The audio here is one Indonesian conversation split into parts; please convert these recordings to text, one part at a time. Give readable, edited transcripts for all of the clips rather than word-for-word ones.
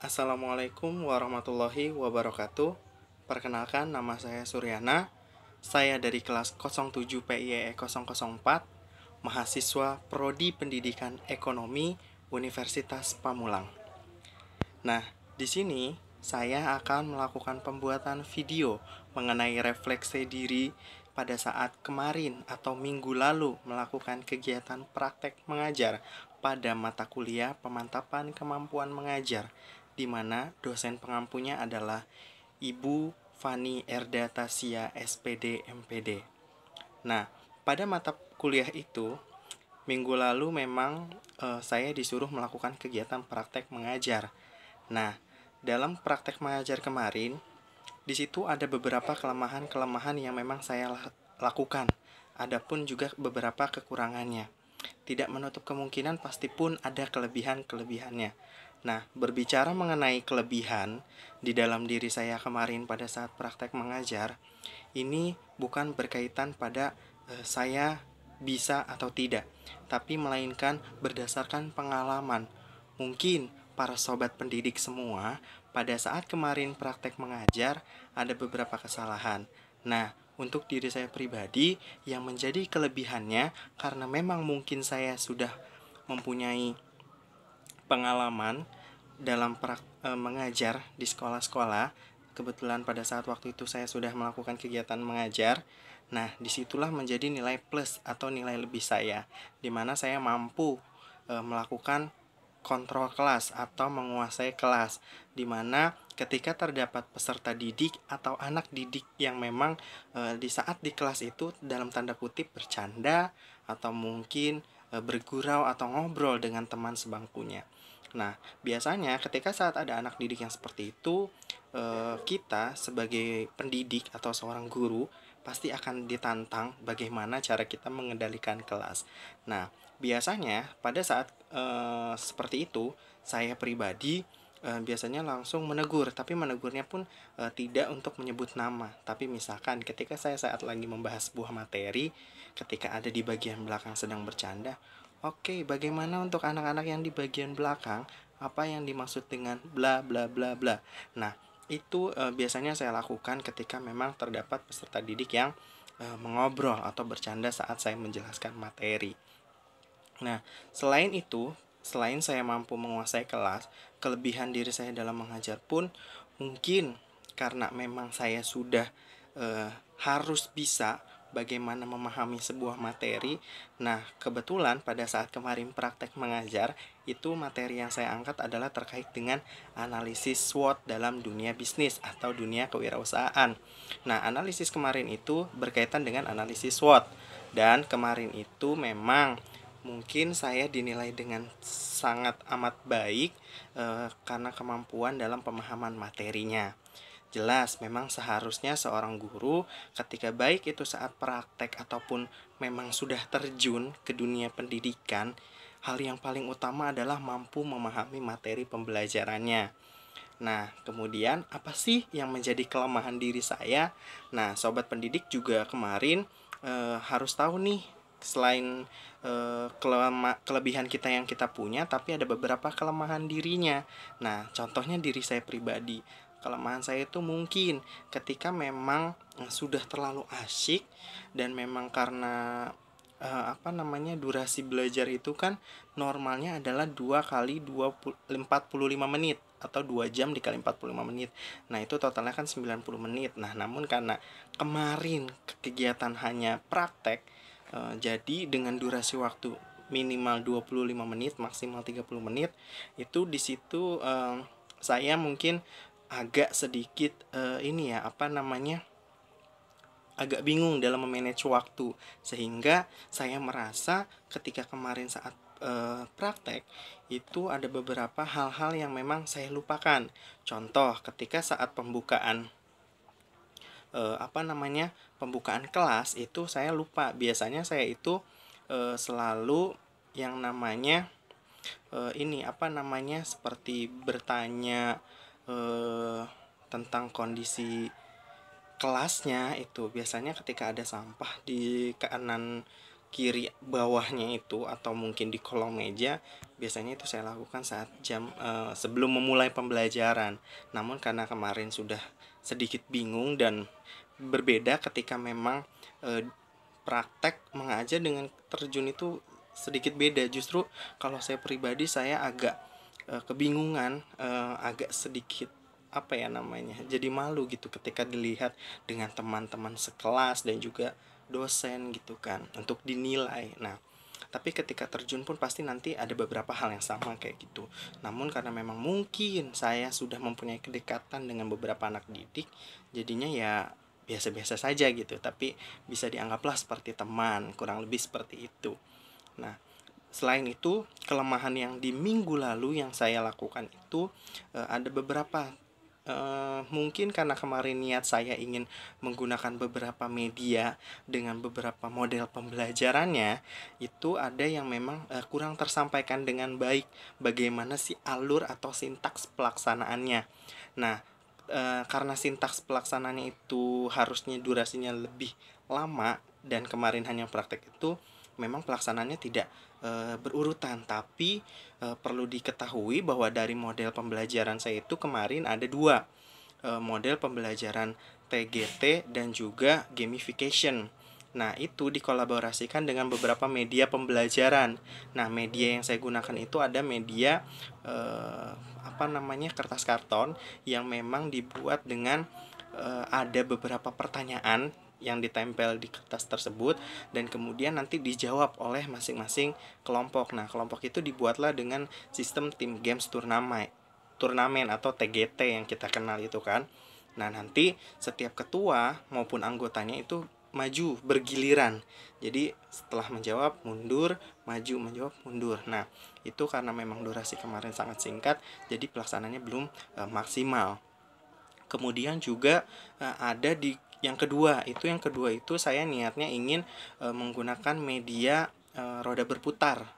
Assalamualaikum warahmatullahi wabarakatuh. Perkenalkan, nama saya Suryana. Saya dari kelas 07 PIEE 004, mahasiswa Prodi Pendidikan Ekonomi Universitas Pamulang. Nah, di sini saya akan melakukan pembuatan video mengenai refleksi diri pada saat kemarin atau minggu lalu melakukan kegiatan praktek mengajar pada mata kuliah pemantapan kemampuan mengajar, di mana dosen pengampunya adalah Ibu Fani Erda Tasya SPD MPD. Nah, pada mata kuliah itu minggu lalu memang saya disuruh melakukan kegiatan praktek mengajar. Nah, dalam praktek mengajar kemarin, di situ ada beberapa kelemahan-kelemahan yang memang saya lakukan. Adapun juga beberapa kekurangannya. Tidak menutup kemungkinan pasti pun ada kelebihan-kelebihannya. Nah, berbicara mengenai kelebihan di dalam diri saya kemarin pada saat praktek mengajar, ini bukan berkaitan pada saya bisa atau tidak, tapi melainkan berdasarkan pengalaman. Mungkin para sobat pendidik semua pada saat kemarin praktek mengajar ada beberapa kesalahan. Nah, untuk diri saya pribadi yang menjadi kelebihannya karena memang mungkin saya sudah mempunyai pengalaman dalam mengajar di sekolah-sekolah. Kebetulan pada saat waktu itu saya sudah melakukan kegiatan mengajar. Nah, disitulah menjadi nilai plus atau nilai lebih saya, di mana saya mampu melakukan kontrol kelas atau menguasai kelas, di mana ketika terdapat peserta didik atau anak didik yang memang di saat di kelas itu dalam tanda kutip bercanda atau mungkin bergurau atau ngobrol dengan teman sebangkunya. Nah, biasanya ketika saat ada anak didik yang seperti itu, kita sebagai pendidik atau seorang guru pasti akan ditantang bagaimana cara kita mengendalikan kelas. Nah, biasanya pada saat seperti itu, saya pribadi biasanya langsung menegur, tapi menegurnya pun tidak untuk menyebut nama. Tapi misalkan ketika saya saat lagi membahas sebuah materi, ketika ada di bagian belakang sedang bercanda, oke, bagaimana untuk anak-anak yang di bagian belakang? Apa yang dimaksud dengan bla bla bla bla? Nah, itu biasanya saya lakukan ketika memang terdapat peserta didik yang mengobrol atau bercanda saat saya menjelaskan materi. Nah, selain itu, selain saya mampu menguasai kelas, kelebihan diri saya dalam mengajar pun mungkin karena memang saya sudah harus bisa bagaimana memahami sebuah materi. Nah, kebetulan pada saat kemarin praktek mengajar, itu materi yang saya angkat adalah terkait dengan analisis SWOT dalam dunia bisnis atau dunia kewirausahaan. Nah, analisis kemarin itu berkaitan dengan analisis SWOT. Dan kemarin itu memang mungkin saya dinilai dengan sangat amat baik karena kemampuan dalam pemahaman materinya. Jelas, memang seharusnya seorang guru ketika baik itu saat praktek ataupun memang sudah terjun ke dunia pendidikan, hal yang paling utama adalah mampu memahami materi pembelajarannya. Nah, kemudian apa sih yang menjadi kelemahan diri saya? Nah, sobat pendidik juga kemarin harus tahu nih, selain kelebihan kita yang kita punya, tapi ada beberapa kelemahan dirinya. Nah, contohnya diri saya pribadi. Kelemahan saya itu mungkin ketika memang sudah terlalu asyik dan memang karena durasi belajar itu kan normalnya adalah 2 kali 45 menit atau 2 jam dikali 45 menit. Nah, itu totalnya kan 90 menit. Nah, namun karena kemarin kegiatan hanya praktek, jadi dengan durasi waktu minimal 25 menit, maksimal 30 menit, itu di situ saya mungkin agak sedikit agak bingung dalam memanage waktu, sehingga saya merasa ketika kemarin saat praktek itu ada beberapa hal-hal yang memang saya lupakan. Contoh, ketika saat pembukaan kelas itu saya lupa. Biasanya saya itu selalu yang namanya seperti bertanya tentang kondisi kelasnya. Itu biasanya ketika ada sampah di kanan kiri bawahnya itu atau mungkin di kolong meja, biasanya itu saya lakukan saat sebelum memulai pembelajaran. Namun karena kemarin sudah sedikit bingung dan berbeda ketika memang eh, praktek mengajar dengan terjun itu sedikit beda. Justru kalau saya pribadi, saya agak kebingungan, agak sedikit apa ya namanya, jadi malu gitu ketika dilihat dengan teman-teman sekelas dan juga dosen gitu kan untuk dinilai. Nah, tapi ketika terjun pun pasti nanti ada beberapa hal yang sama kayak gitu. Namun karena memang mungkin saya sudah mempunyai kedekatan dengan beberapa anak didik, jadinya ya biasa-biasa saja gitu, tapi bisa dianggaplah seperti teman, kurang lebih seperti itu. Nah, selain itu, kelemahan yang di minggu lalu yang saya lakukan itu ada beberapa. Mungkin karena kemarin niat saya ingin menggunakan beberapa media dengan beberapa model pembelajarannya, itu ada yang memang kurang tersampaikan dengan baik bagaimana sih alur atau sintaks pelaksanaannya. Nah, karena sintaks pelaksanaannya itu harusnya durasinya lebih lama dan kemarin hanya praktek itu, memang pelaksanaannya tidak berurutan. Tapi perlu diketahui bahwa dari model pembelajaran saya itu kemarin ada dua, model pembelajaran TGT dan juga gamification. Nah, itu dikolaborasikan dengan beberapa media pembelajaran. Nah, media yang saya gunakan itu ada media apa namanya, kertas karton yang memang dibuat dengan ada beberapa pertanyaan yang ditempel di kertas tersebut dan kemudian nanti dijawab oleh masing-masing kelompok. Nah, kelompok itu dibuatlah dengan sistem tim games turnamen atau TGT yang kita kenal itu kan. Nah, nanti setiap ketua maupun anggotanya itu maju bergiliran. Jadi setelah menjawab mundur, maju, menjawab mundur. Nah, itu karena memang durasi kemarin sangat singkat, jadi pelaksanaannya belum maksimal. Kemudian juga ada di yang kedua itu saya niatnya ingin menggunakan media roda berputar.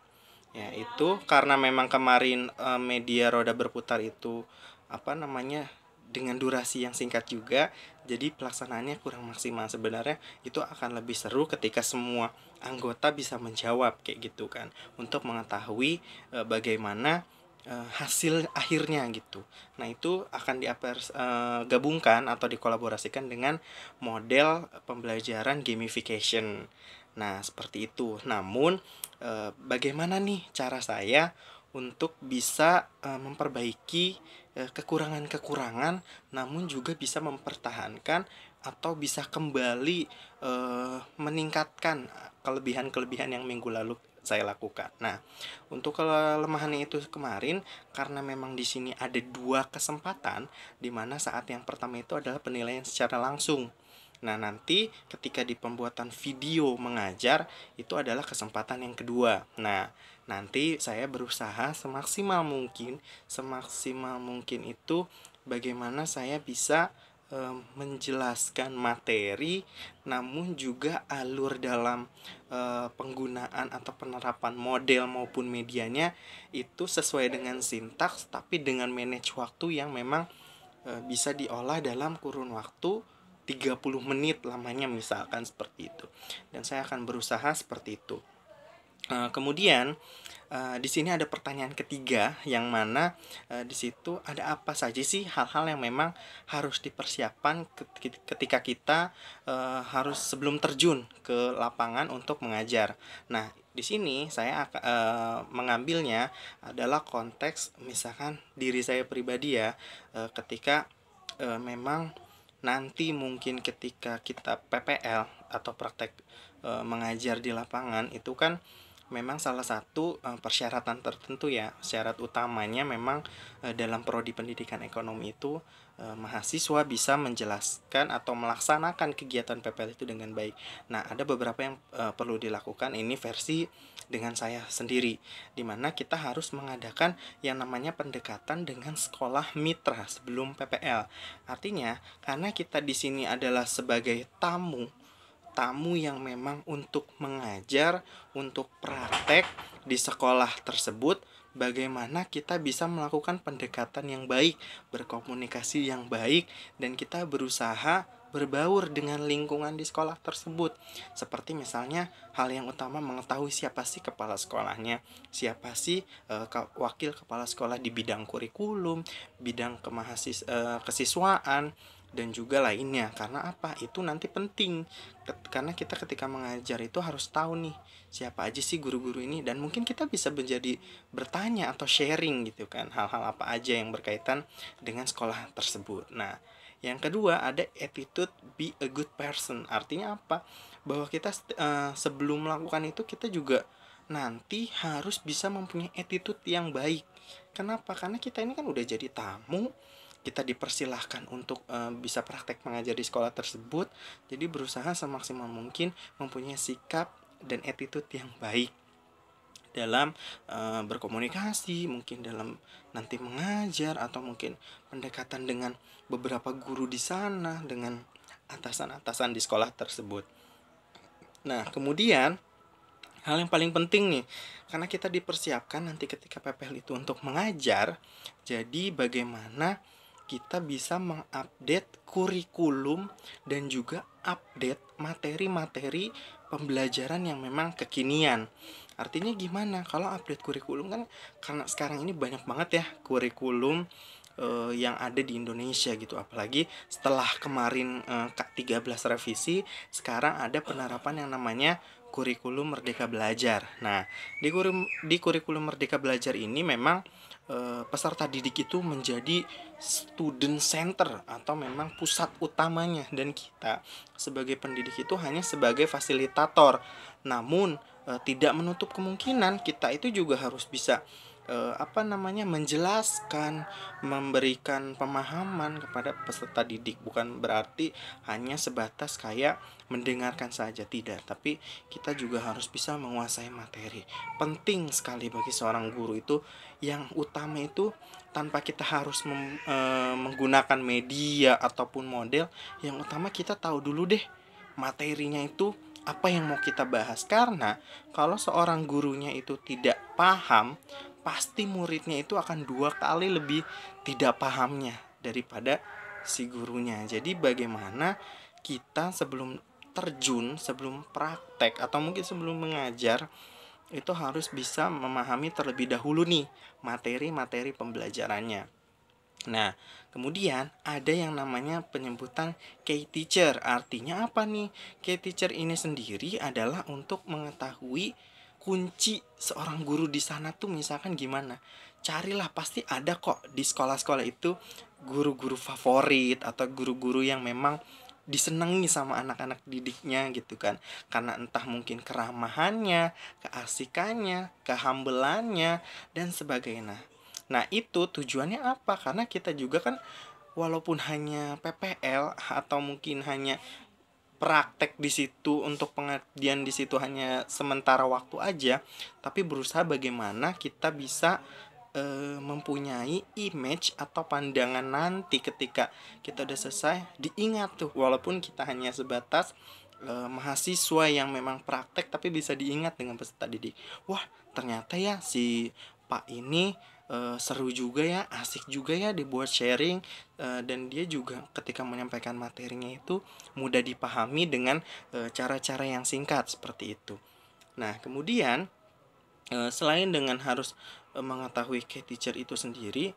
Ya, itu karena memang kemarin media roda berputar itu apa namanya, dengan durasi yang singkat juga, jadi pelaksanaannya kurang maksimal. Sebenarnya itu akan lebih seru ketika semua anggota bisa menjawab kayak gitu kan, untuk mengetahui bagaimana hasil akhirnya gitu. Nah, itu akan gabungkan atau dikolaborasikan dengan model pembelajaran gamification. Nah, seperti itu. Namun bagaimana nih cara saya untuk bisa memperbaiki kekurangan-kekurangan, namun juga bisa mempertahankan atau bisa kembali meningkatkan kelebihan-kelebihan yang minggu lalu saya lakukan. Nah, untuk kelemahannya itu kemarin karena memang di sini ada dua kesempatan, di mana saat yang pertama itu adalah penilaian secara langsung. Nah, nanti ketika di pembuatan video mengajar itu adalah kesempatan yang kedua. Nah, nanti saya berusaha semaksimal mungkin itu bagaimana saya bisa menjelaskan materi, namun juga alur dalam penggunaan atau penerapan model maupun medianya itu sesuai dengan sintaks, tapi dengan manage waktu yang memang bisa diolah dalam kurun waktu 30 menit lamanya, misalkan seperti itu. Dan saya akan berusaha seperti itu. Kemudian di sini ada pertanyaan ketiga yang mana di situ ada apa saja sih hal-hal yang memang harus dipersiapkan ketika kita harus sebelum terjun ke lapangan untuk mengajar. Nah, di sini saya akan mengambilnya adalah konteks misalkan diri saya pribadi ya, ketika memang nanti mungkin ketika kita PPL atau praktek mengajar di lapangan itu kan memang salah satu persyaratan tertentu ya. Syarat utamanya memang dalam prodi pendidikan ekonomi itu mahasiswa bisa menjelaskan atau melaksanakan kegiatan PPL itu dengan baik. Nah, ada beberapa yang perlu dilakukan, ini versi dengan saya sendiri, dimana kita harus mengadakan yang namanya pendekatan dengan sekolah mitra sebelum PPL. Artinya, karena kita di sini adalah sebagai tamu yang memang untuk mengajar, untuk praktek di sekolah tersebut, bagaimana kita bisa melakukan pendekatan yang baik, berkomunikasi yang baik, dan kita berusaha berbaur dengan lingkungan di sekolah tersebut. Seperti misalnya hal yang utama mengetahui siapa sih kepala sekolahnya, siapa sih wakil kepala sekolah di bidang kurikulum, bidang kesiswaan, dan juga lainnya. Karena apa? Itu nanti penting. Karena kita ketika mengajar itu harus tahu nih siapa aja sih guru-guru ini, dan mungkin kita bisa menjadi bertanya atau sharing gitu kan, hal-hal apa aja yang berkaitan dengan sekolah tersebut. Nah, yang kedua ada attitude be a good person. Artinya apa? Bahwa kita sebelum melakukan itu kita juga nanti harus bisa mempunyai attitude yang baik. Kenapa? Karena kita ini kan udah jadi tamu, kita dipersilahkan untuk bisa praktek mengajar di sekolah tersebut. Jadi berusaha semaksimal mungkin mempunyai sikap dan attitude yang baik dalam berkomunikasi, mungkin dalam nanti mengajar, atau mungkin pendekatan dengan beberapa guru di sana, dengan atasan-atasan di sekolah tersebut. Nah, kemudian hal yang paling penting nih, karena kita dipersiapkan nanti ketika PPL itu untuk mengajar, jadi bagaimana kita bisa mengupdate kurikulum dan juga update materi-materi pembelajaran yang memang kekinian. Artinya gimana? Kalau update kurikulum kan, karena sekarang ini banyak banget ya kurikulum yang ada di Indonesia gitu. Apalagi setelah kemarin K13 revisi, sekarang ada penerapan yang namanya kurikulum Merdeka Belajar. Nah, di kurikulum Merdeka Belajar ini memang peserta didik itu menjadi student center atau memang pusat utamanya, dan kita sebagai pendidik itu hanya sebagai fasilitator. Namun tidak menutup kemungkinan kita itu juga harus bisa menjelaskan, memberikan pemahaman kepada peserta didik. Bukan berarti hanya sebatas kayak mendengarkan saja, tidak, tapi kita juga harus bisa menguasai materi. Penting sekali bagi seorang guru itu, yang utama itu tanpa kita harus menggunakan media ataupun model, yang utama kita tahu dulu deh materinya itu apa yang mau kita bahas. Karena kalau seorang gurunya itu tidak paham, pasti muridnya itu akan 2 kali lebih tidak pahamnya daripada si gurunya. Jadi bagaimana kita sebelum terjun, sebelum praktek, atau mungkin sebelum mengajar, itu harus bisa memahami terlebih dahulu nih materi-materi pembelajarannya. Nah, kemudian ada yang namanya penyebutan key teacher. Artinya apa nih? Key teacher ini sendiri adalah untuk mengetahui kunci seorang guru di sana tuh misalkan gimana. Carilah, pasti ada kok di sekolah-sekolah itu guru-guru favorit atau guru-guru yang memang disenangi sama anak-anak didiknya gitu kan. Karena entah mungkin keramahannya, keasikannya, kehambelannya, dan sebagainya. Nah, itu tujuannya apa? Karena kita juga kan walaupun hanya PPL atau mungkin hanya praktek di situ, untuk pengabdian di situ hanya sementara waktu aja, tapi berusaha bagaimana kita bisa mempunyai image atau pandangan nanti ketika kita udah selesai diingat tuh, walaupun kita hanya sebatas mahasiswa yang memang praktek, tapi bisa diingat dengan peserta didik. Wah, ternyata ya si Pak ini seru juga ya, asik juga ya dibuat sharing, dan dia juga ketika menyampaikan materinya itu mudah dipahami dengan cara-cara yang singkat seperti itu. Nah, kemudian selain dengan harus mengetahui key teacher itu sendiri,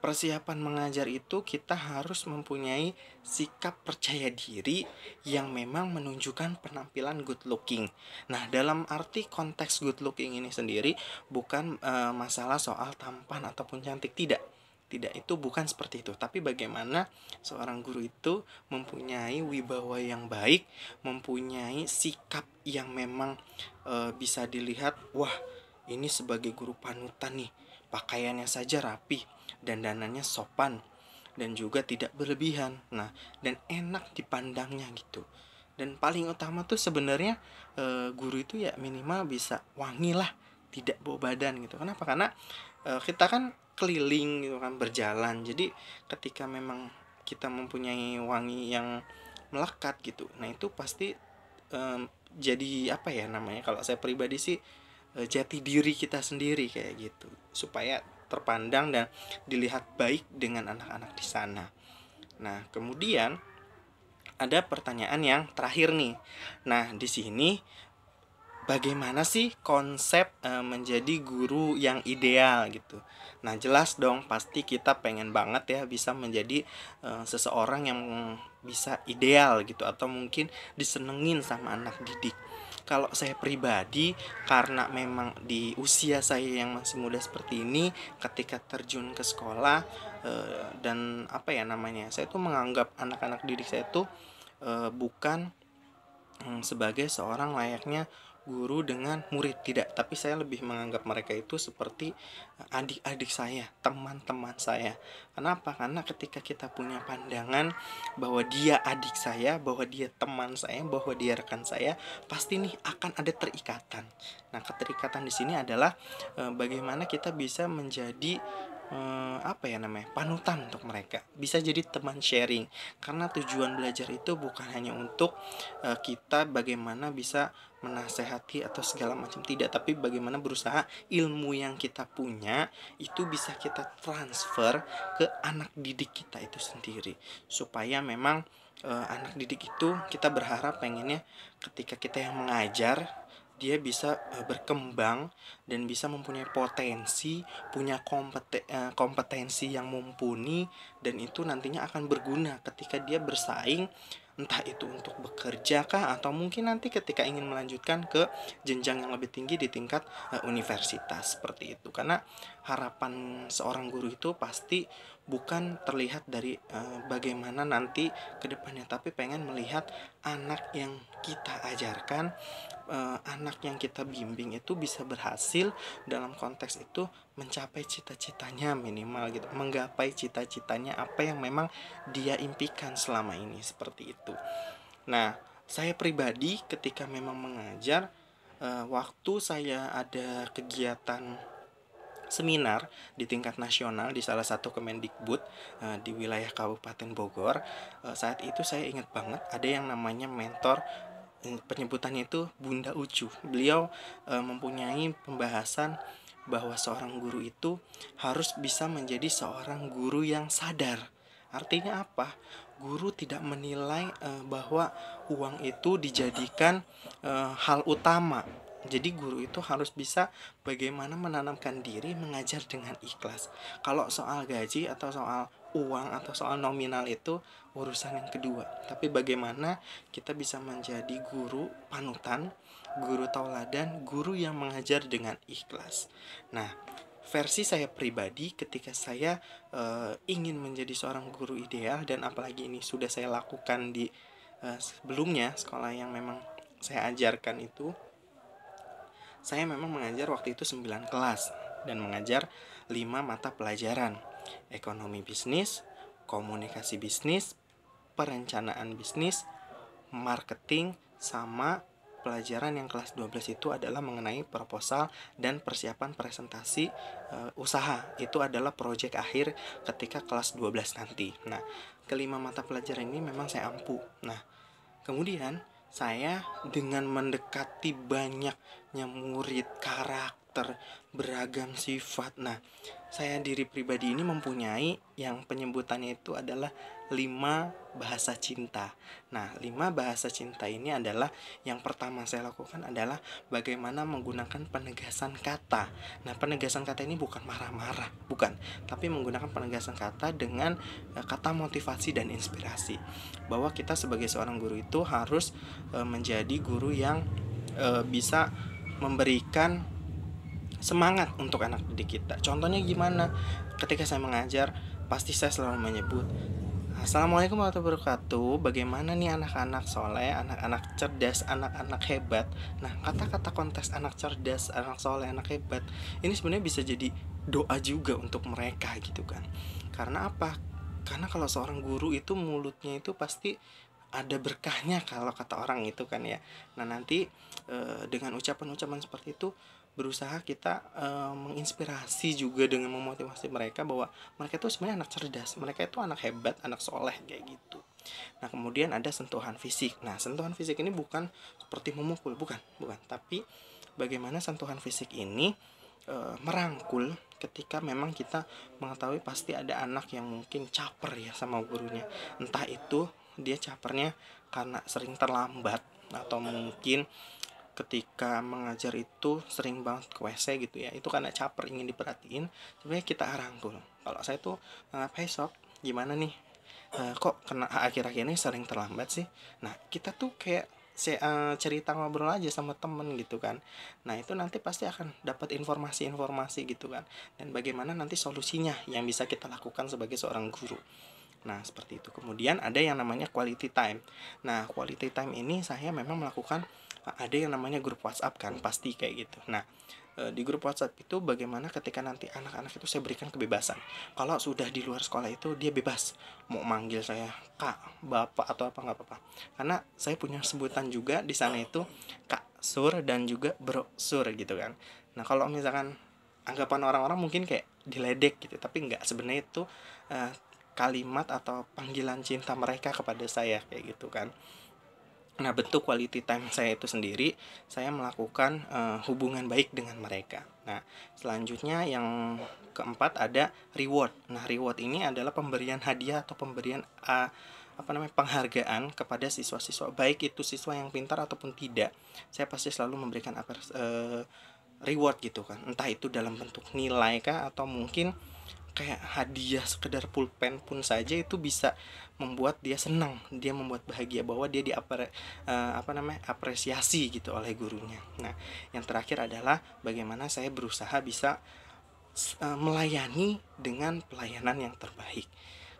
persiapan mengajar itu kita harus mempunyai sikap percaya diri yang memang menunjukkan penampilan good looking. Nah, dalam arti konteks good looking ini sendiri bukan masalah soal tampan ataupun cantik, tidak. Tidak, itu bukan seperti itu. Tapi bagaimana seorang guru itu mempunyai wibawa yang baik, mempunyai sikap yang memang bisa dilihat, wah, ini sebagai guru panutan nih, pakaiannya saja rapi, dandanannya sopan, dan juga tidak berlebihan. Nah, dan enak dipandangnya gitu. Dan paling utama tuh sebenarnya guru itu ya minimal bisa wangi lah, tidak bau badan gitu. Kenapa? Karena kita kan keliling gitu kan, berjalan. Jadi ketika memang kita mempunyai wangi yang melekat gitu, nah itu pasti jadi apa ya namanya, kalau saya pribadi sih jati diri kita sendiri kayak gitu, supaya terpandang dan dilihat baik dengan anak-anak di sana. Nah, kemudian ada pertanyaan yang terakhir nih. Nah, di sini bagaimana sih konsep menjadi guru yang ideal gitu. Nah, jelas dong pasti kita pengen banget ya bisa menjadi seseorang yang bisa ideal gitu, atau mungkin disenengin sama anak didik. Kalau saya pribadi, karena memang di usia saya yang masih muda seperti ini, ketika terjun ke sekolah dan apa ya namanya, saya tuh menganggap anak-anak didik saya tuh bukan sebagai seorang layaknya guru dengan murid, tidak, tapi saya lebih menganggap mereka itu seperti adik-adik saya, teman-teman saya. Kenapa? Karena ketika kita punya pandangan bahwa dia adik saya, bahwa dia teman saya, bahwa dia rekan saya, pasti nih akan ada terikatan. Nah, keterikatan di sini adalah bagaimana kita bisa menjadi apa ya namanya, panutan untuk mereka, bisa jadi teman sharing, karena tujuan belajar itu bukan hanya untuk kita bagaimana bisa menasehati atau segala macam, tidak, tapi bagaimana berusaha ilmu yang kita punya itu bisa kita transfer ke anak didik kita itu sendiri, supaya memang anak didik itu kita berharap pengennya ketika kita yang mengajar dia bisa berkembang dan bisa mempunyai potensi, punya kompetensi yang mumpuni, dan itu nantinya akan berguna ketika dia bersaing, entah itu untuk bekerja kah, atau mungkin nanti ketika ingin melanjutkan ke jenjang yang lebih tinggi di tingkat universitas, seperti itu. Karena harapan seorang guru itu pasti bukan terlihat dari bagaimana nanti ke depannya, tapi pengen melihat anak yang kita ajarkan, anak yang kita bimbing itu bisa berhasil dalam konteks itu mencapai cita-citanya, minimal gitu, menggapai cita-citanya apa yang memang dia impikan selama ini, seperti itu. Nah, saya pribadi ketika memang mengajar, waktu saya ada kegiatan seminar di tingkat nasional di salah satu Kemendikbud di wilayah Kabupaten Bogor, saat itu saya ingat banget ada yang namanya mentor, penyebutannya itu Bunda Ucu. Beliau mempunyai pembahasan bahwa seorang guru itu harus bisa menjadi seorang guru yang sadar. Artinya apa? Guru tidak menilai bahwa uang itu dijadikan hal utama. Jadi guru itu harus bisa bagaimana menanamkan diri mengajar dengan ikhlas. Kalau soal gaji atau soal uang atau soal nominal itu urusan yang kedua. Tapi bagaimana kita bisa menjadi guru panutan, guru tauladan, guru yang mengajar dengan ikhlas. Nah, versi saya pribadi ketika saya ingin menjadi seorang guru ideal, dan apalagi ini sudah saya lakukan di sebelumnya sekolah yang memang saya ajarkan itu, saya memang mengajar waktu itu 9 kelas dan mengajar 5 mata pelajaran: ekonomi bisnis, komunikasi bisnis, perencanaan bisnis, marketing, sama pelajaran yang kelas 12 itu adalah mengenai proposal dan persiapan presentasi usaha. Itu adalah proyek akhir ketika kelas 12 nanti. Nah, kelima mata pelajaran ini memang saya ampu. Nah, kemudian saya dengan mendekati banyaknya murid, karakter, beragam sifat. Nah, saya diri pribadi ini mempunyai yang penyebutannya itu adalah 5 bahasa cinta. Nah, 5 bahasa cinta ini adalah, yang pertama saya lakukan adalah bagaimana menggunakan penegasan kata. Nah, penegasan kata ini bukan marah-marah, bukan, tapi menggunakan penegasan kata dengan kata motivasi dan inspirasi. Bahwa kita sebagai seorang guru itu harus menjadi guru yang bisa memberikan semangat untuk anak didik kita. Contohnya gimana? Ketika saya mengajar, pasti saya selalu menyebut, Assalamualaikum warahmatullahi wabarakatuh. Bagaimana nih anak-anak soleh, anak-anak cerdas, anak-anak hebat. Nah, kata-kata konteks anak cerdas, anak soleh, anak hebat, ini sebenarnya bisa jadi doa juga untuk mereka gitu kan. Karena apa? Karena kalau seorang guru itu mulutnya itu pasti ada berkahnya kalau kata orang itu kan ya. Nah, nanti dengan ucapan-ucapan seperti itu berusaha kita menginspirasi juga dengan memotivasi mereka bahwa mereka itu sebenarnya anak cerdas, mereka itu anak hebat, anak soleh kayak gitu. Nah, kemudian ada sentuhan fisik. Nah, sentuhan fisik ini bukan seperti memukul, bukan, tapi bagaimana sentuhan fisik ini merangkul ketika memang kita mengetahui pasti ada anak yang mungkin caper ya sama gurunya, entah itu dia capernya karena sering terlambat, atau mungkin ketika mengajar itu sering banget ke WC gitu ya, itu karena caper ingin diperhatiin. Sebenarnya kita rangkul, kalau saya tuh hey sob, gimana nih, kok kena akhir-akhir ini sering terlambat sih. Nah kita tuh kayak cerita ngobrol aja sama temen gitu kan. Nah itu nanti pasti akan dapat informasi-informasi gitu kan, dan bagaimana nanti solusinya yang bisa kita lakukan sebagai seorang guru. Nah, seperti itu. Kemudian ada yang namanya quality time. Nah, quality time ini saya memang melakukan, ada yang namanya grup WhatsApp kan, pasti kayak gitu. Nah, di grup WhatsApp itu bagaimana ketika nanti anak-anak itu saya berikan kebebasan. Kalau sudah di luar sekolah itu dia bebas mau manggil saya Kak, Bapak atau apa, nggak apa-apa. Karena saya punya sebutan juga di sana itu Kak Sur dan juga Bro Sur gitu kan. Nah, kalau misalkan anggapan orang-orang mungkin kayak diledek gitu, tapi nggak, sebenarnya itu eh, kalimat atau panggilan cinta mereka kepada saya kayak gitu kan. Nah, bentuk quality time saya itu sendiri, saya melakukan hubungan baik dengan mereka. Nah, selanjutnya yang keempat ada reward. Nah, reward ini adalah pemberian hadiah atau pemberian penghargaan kepada siswa-siswa, baik itu siswa yang pintar ataupun tidak. Saya pasti selalu memberikan reward gitu kan. Entah itu dalam bentuk nilai kah, atau mungkin kayak hadiah sekedar pulpen pun saja itu bisa membuat dia senang, dia membuat bahagia bahwa dia apresiasi gitu oleh gurunya. Nah, yang terakhir adalah bagaimana saya berusaha bisa melayani dengan pelayanan yang terbaik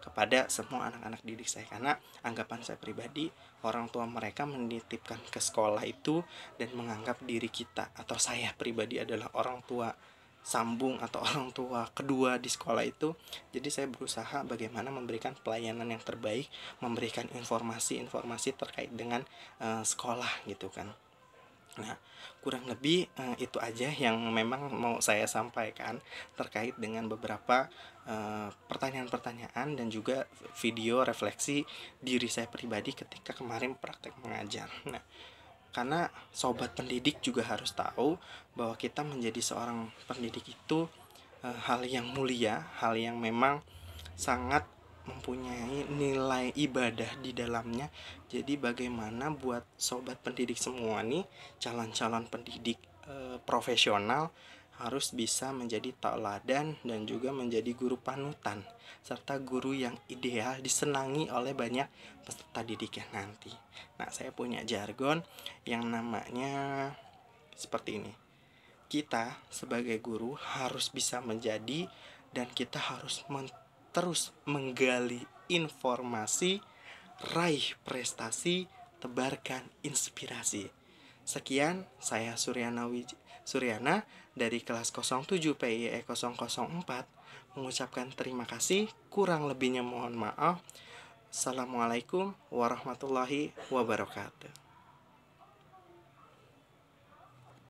kepada semua anak-anak didik saya, karena anggapan saya pribadi, orang tua mereka menitipkan ke sekolah itu dan menganggap diri kita atau saya pribadi adalah orang tua sambung atau orang tua kedua di sekolah itu. Jadi saya berusaha bagaimana memberikan pelayanan yang terbaik, memberikan informasi-informasi terkait dengan sekolah gitu kan. Nah, kurang lebih itu aja yang memang mau saya sampaikan terkait dengan beberapa pertanyaan-pertanyaan dan juga video refleksi diri saya pribadi ketika kemarin praktek mengajar. Nah, karena sobat pendidik juga harus tahu bahwa kita menjadi seorang pendidik itu hal yang mulia, hal yang memang sangat mempunyai nilai ibadah di dalamnya. Jadi bagaimana buat sobat pendidik semua nih, calon-calon pendidik profesional, harus bisa menjadi tauladan dan juga menjadi guru panutan, serta guru yang ideal disenangi oleh banyak peserta didiknya nanti. Nah, saya punya jargon yang namanya seperti ini. Kita sebagai guru harus bisa menjadi, dan kita harus terus menggali informasi, raih prestasi, tebarkan inspirasi. Sekian, saya Suryana dari kelas 07 PIE 004 mengucapkan terima kasih, kurang lebihnya mohon maaf. Assalamualaikum warahmatullahi wabarakatuh.